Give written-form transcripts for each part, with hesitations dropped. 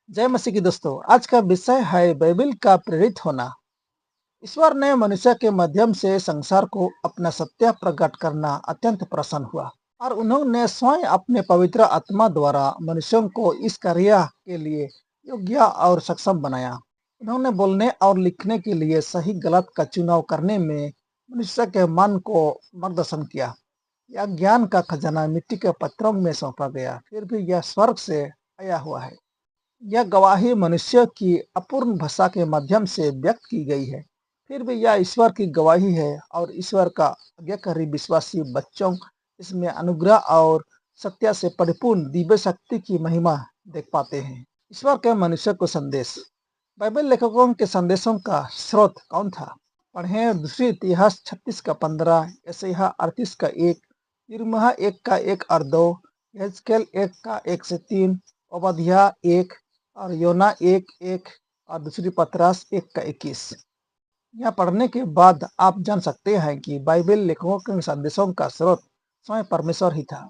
जय मसीह की दोस्तों। आज का विषय है बाइबिल का प्रेरित होना। ईश्वर ने मनुष्य के माध्यम से संसार को अपना सत्य प्रकट करना अत्यंत प्रसन्न हुआ और उन्होंने स्वयं अपने पवित्र आत्मा द्वारा मनुष्यों को इस कार्य के लिए योग्य और सक्षम बनाया। उन्होंने बोलने और लिखने के लिए सही गलत का चुनाव करने में मनुष्य के मन को मार्गदर्शन किया। यह ज्ञान का खजाना मिट्टी के पत्थरों में सौंपा गया, फिर भी यह स्वर्ग से आया हुआ है। यह गवाही मनुष्य की अपूर्ण भाषा के माध्यम से व्यक्त की गई है, फिर भी यह ईश्वर की गवाही है और ईश्वर का आज्ञाकारी विश्वासी बच्चों इसमें अनुग्रह और सत्य से परिपूर्ण दिव्य शक्ति की महिमा देख पाते हैं। ईश्वर के मनुष्य को संदेश। बाइबल लेखकों के संदेशों का स्रोत कौन था? पढ़ें दूसरी इतिहास 36 का 15, यशायाह 38 का 1, यिर्मयाह 1 का 1 और 2, यहेजकेल 1 का 1 से 3, ओबद्याह 1 और योना 1:1 और दूसरी पतरस 1 का 21। यह पढ़ने के बाद आप जान सकते हैं कि बाइबल लेखकों के संदेशों का स्रोत स्वयं परमेश्वर ही था।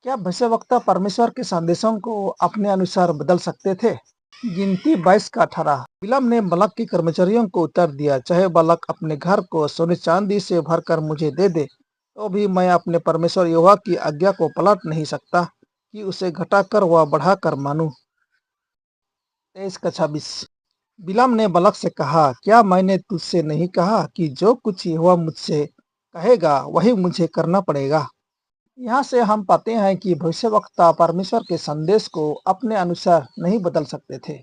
क्या भविष्यवक्ता परमेश्वर के संदेशों को अपने अनुसार बदल सकते थे? गिनती 22 का 18। बिलाम ने बलक के कर्मचारियों को उत्तर दिया, चाहे बलक अपने घर को सोने चांदी से भरकर मुझे दे दे, तो भी मैं अपने परमेश्वर यहोवा की आज्ञा को पलट नहीं सकता कि उसे घटाकर व बढ़ाकर मानूं। 23 का 26। बिलाम ने बलक से कहा, क्या मैंने तुझसे नहीं कहा कि जो कुछ यहोवा मुझसे कहेगा वही मुझे करना पड़ेगा? यहाँ से हम पाते हैं कि भविष्यवक्ता परमेश्वर के संदेश को अपने अनुसार नहीं बदल सकते थे।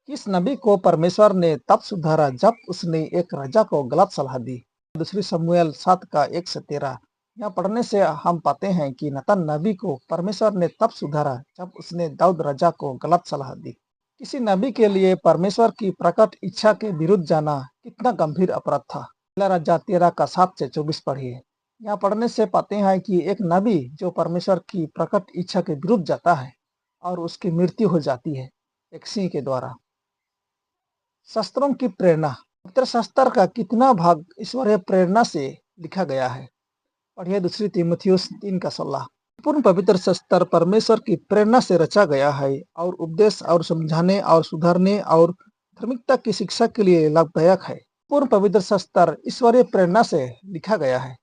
किस नबी को परमेश्वर ने तब सुधारा जब उसने एक राजा को गलत सलाह दी? दूसरी शमूएल 7 का 1 से 13। यहाँ पढ़ने से हम पाते हैं कि नतन नबी को परमेश्वर ने तब सुधारा जब उसने दाऊद राजा को गलत सलाह दी। किसी नबी के लिए परमेश्वर की प्रकट इच्छा के विरुद्ध जाना कितना गंभीर अपराध था। पहला राजा 13 का 7 से 24 पढ़िए। यहाँ पढ़ने से पाते हैं कि एक नबी जो परमेश्वर की प्रकट इच्छा के विरुद्ध जाता है और उसकी मृत्यु हो जाती है एक सिंह के द्वारा। शास्त्रों की प्रेरणा। पवित्र शास्त्र का कितना भाग ईश्वरीय प्रेरणा से लिखा गया है? पढ़िए दूसरी तीमुथियुस 3 का 16। पूर्ण पवित्र शास्त्र परमेश्वर की प्रेरणा से रचा गया है और उपदेश और समझाने और सुधारने और धार्मिकता की शिक्षा के लिए लाभदायक है। पूर्ण पवित्र शास्त्र ईश्वरीय प्रेरणा से लिखा गया है।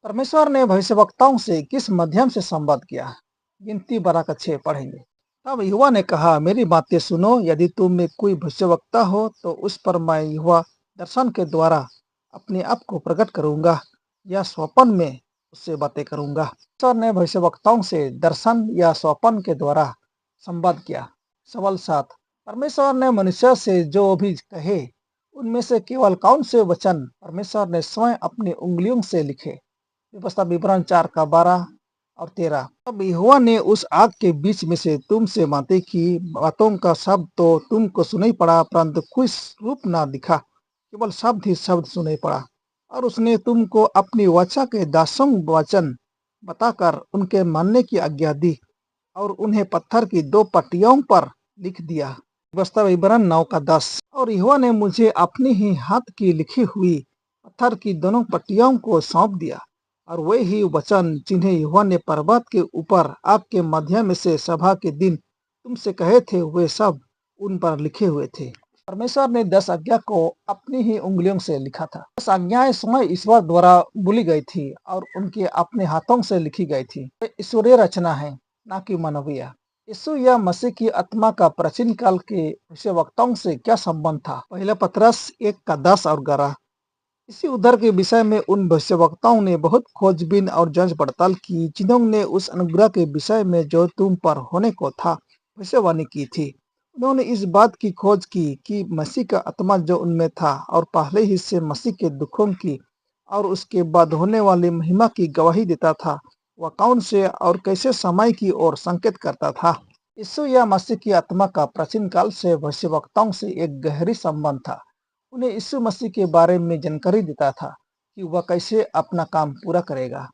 परमेश्वर ने भविष्यवक्ताओं से किस माध्यम से संवाद किया? गिनती 12 का 6 पढ़ेंगे। तब यहोवा ने कहा, मेरी बातें सुनो, यदि तुम में कोई भविष्यवक्ता हो तो उस पर मैं यहोवा दर्शन के द्वारा अपने आप को प्रकट करूंगा या स्वप्न में उससे बातें करूंगा। ईश्वर ने भविष्यवक्ताओं से दर्शन या स्वप्न के द्वारा संवाद किया। सवाल 7। परमेश्वर ने मनुष्य से जो भी कहे उनमें से केवल कौन से वचन परमेश्वर ने स्वयं अपनी उंगलियों से लिखे? व्यवस्था विवरण 4 का 12 और 13। तब यहोवा ने उस आग के बीच में से तुमसे बातें की, बातों का शब्द तो तुमको सुनाई पड़ा, परंतु कोई रूप ना दिखा, केवल शब्द ही शब्द सुनाई पड़ा। और उसने तुमको अपनी वाचा के दासों वचन बताकर उनके मानने की आज्ञा दी और उन्हें पत्थर की 2 पट्टियों पर लिख दिया। व्यवस्था विवरण 9 का 10। और यहोवा ने मुझे अपने ही हाथ की लिखी हुई पत्थर की दोनों पट्टियों को सौंप दिया और वे ही वचन जिन्हें यहोवा ने पर्वत के ऊपर आग के माध्यम से सभा के दिन तुमसे कहे थे, वे सब उन पर लिखे हुए थे। परमेश्वर ने 10 आज्ञा को अपनी ही उंगलियों से लिखा था। 10 आज्ञाएं स्वयं ईश्वर द्वारा बोली गई थी और उनके अपने हाथों से लिखी गई थी। वे ईश्वरीय रचना है, ना कि मानवीय। यीशु या मसीह की आत्मा का प्राचीन काल के भविष्यवक्ताओं से क्या संबंध था? पहला पतरस 1 का 10 और 11। इसी उद्धार के विषय में उन भविष्यवक्ताओं ने बहुत खोजबीन और जांच पड़ताल की, जिन्होंने उस अनुग्रह के विषय में जो तुम पर होने को था भविष्यवाणी की थी। उन्होंने इस बात की खोज की कि मसीह का आत्मा जो उनमें था और पहले ही से मसीह के दुखों की और उसके बाद होने वाली महिमा की गवाही देता था, वह कौन से और कैसे समय की ओर संकेत करता था। यीशु या मसीह की आत्मा का प्राचीन काल से भविष्यवक्ताओं से एक गहरी संबंध था। उन्हें यीशु मसीह के बारे में जानकारी देता था कि वह कैसे अपना काम पूरा करेगा।